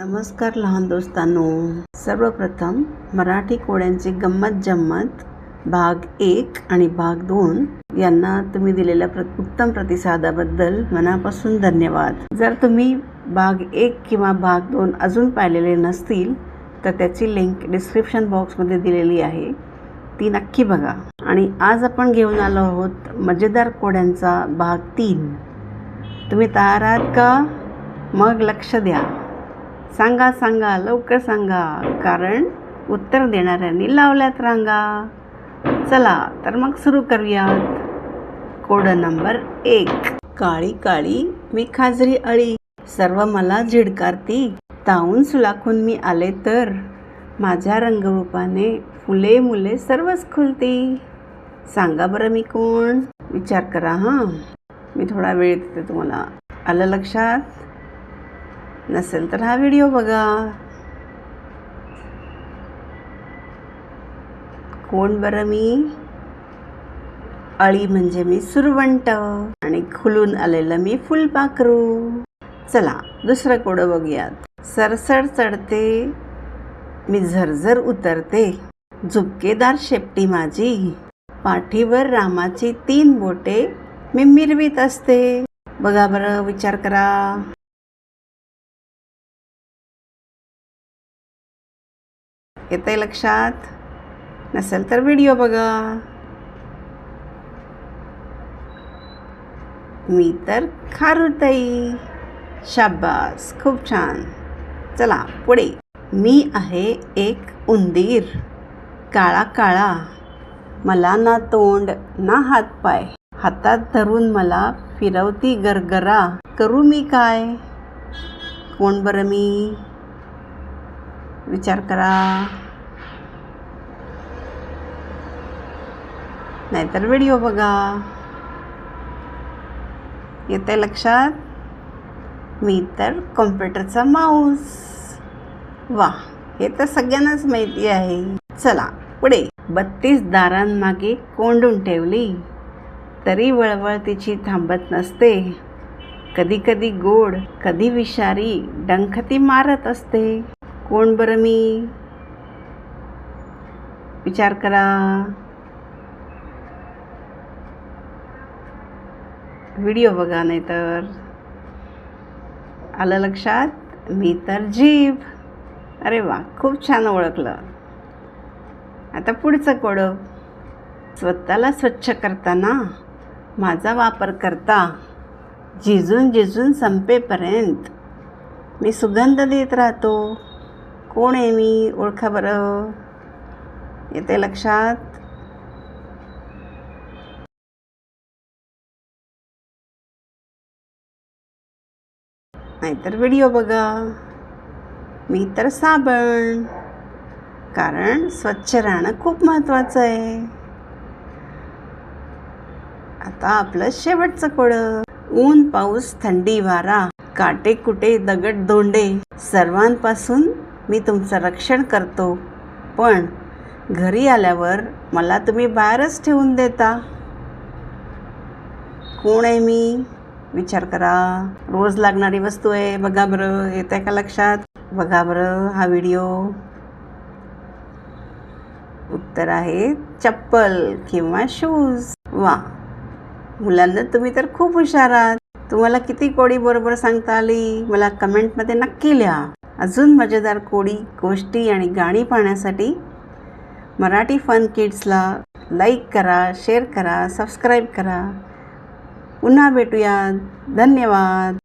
नमस्कार लहान दोस्तांनो, सर्वप्रथम मराठी कोड्यांची गंमत जम्मत भाग 1 आणि भाग 2 यांना तुम्ही दिलेल्या उत्तम प्रतिसादाबद्दल मनापासून धन्यवाद. जर तुम्ही भाग 1 किंवा भाग 2 अजून पाहिलेले नसतील तर त्याची लिंक डिस्क्रिप्शन बॉक्समध्ये दिलेली आहे, ती नक्की बघा. आणि आज आपण घेऊन आलो आहोत मजेदार कोड्यांचा भाग 3. तुम्ही तयार आहात का? मग लक्ष द्या. सांगा लवकर सांगा, कारण उत्तर देणाऱ्यांनी लावल्यात रांगा. चला तर मग सुरू करूयात. Code number 1. काळी काळी मी खाजरी अळी, सर्व मला झिडकारती. तावून सुलाखून मी आले तर माझ्या रंगरूपाने फुले मुले सर्वच खुलती. सांगा बरं मी कोण? विचार करा हां, मी थोडा वेळ देते तुम्हाला. आलं लक्षात? नसेल तर हा व्हिडिओ बघा. कोण बरं मी? अळी म्हणजे मी सुरवंट आणि खुलून आलेलं मी फुलपाखरू. चला दुसरं कोड बघूयात. सरसर चढते मी झरझर उतरते, झुपकेदार शेपटी माझी, पाठीवर रामाची 3 बोटे मी मिरवीत असते. बघा बरं, विचार करा. येतंय लक्षात? नसेल तर व्हिडिओ बघा. मी तर खारुताई. शाबास, खूप छान. चला पुढे. मी आहे एक उंदीर, काळा काळा, मला ना तोंड ना हातपाय, हातात धरून मला फिरवती गरगरा. करू मी काय? कोण बरं मी? विचार करा. नाहीतर व्हिडिओ बघा. येते लक्षात? मी तर कॉम्प्युटरचा माऊस. वा, हे तर सगळ्यांनाच माहिती आहे. चला पुढे. 32 दारांमागे कोंडून ठेवली, तरी वळवळ तिची थांबत नसते. कधी कधी गोड कधी विषारी डंख ती मारत असते. कोण बरं मी? विचार करा. व्हिडिओ बघा. नाही तर आलं लक्षात? मी तर जीभ. अरे वा, खूप छान ओळखलं. आता पुढचं कोड. स्वतःला स्वच्छ करताना माझा वापर करता, झिजून संपेपर्यंत मी सुगंध देत राहतो. कोण आहे मी? ओळखा बरं. येते लक्षात? नाहीतर व्हिडिओ बघा. मी तर साबण, कारण स्वच्छ राहणं खूप महत्त्वाचं आहे. आता आपलं शेवटचं कोड. ऊन पाऊस थंडी वारा, काटे कुटे दगड धोंडे, सर्वांपासून मी तुमचं रक्षण करतो, पण घरी आल्यावर मला तुम्ही बाहेरच ठेवून देता. कोण आहे मी? विचार करा. रोज लागणारी वस्तू आहे. बघा बरं, येत आहे का लक्षात? बघा बरं हा व्हिडिओ. उत्तर आहे चप्पल किंवा शूज. वा मुलांना, तुम्ही तर खूप हुशार आहात. तुम्हाला किती कोडी बरोबर सांगता आली मला कमेंटमध्ये नक्की लिहा. अजून मजेदार कोडी, गोष्टी आणि गाणी पाहण्यासाठी मराठी फन किड्सला लाईक करा, शेअर करा, सबस्क्राईब करा. पुन्हा भेटूया. धन्यवाद.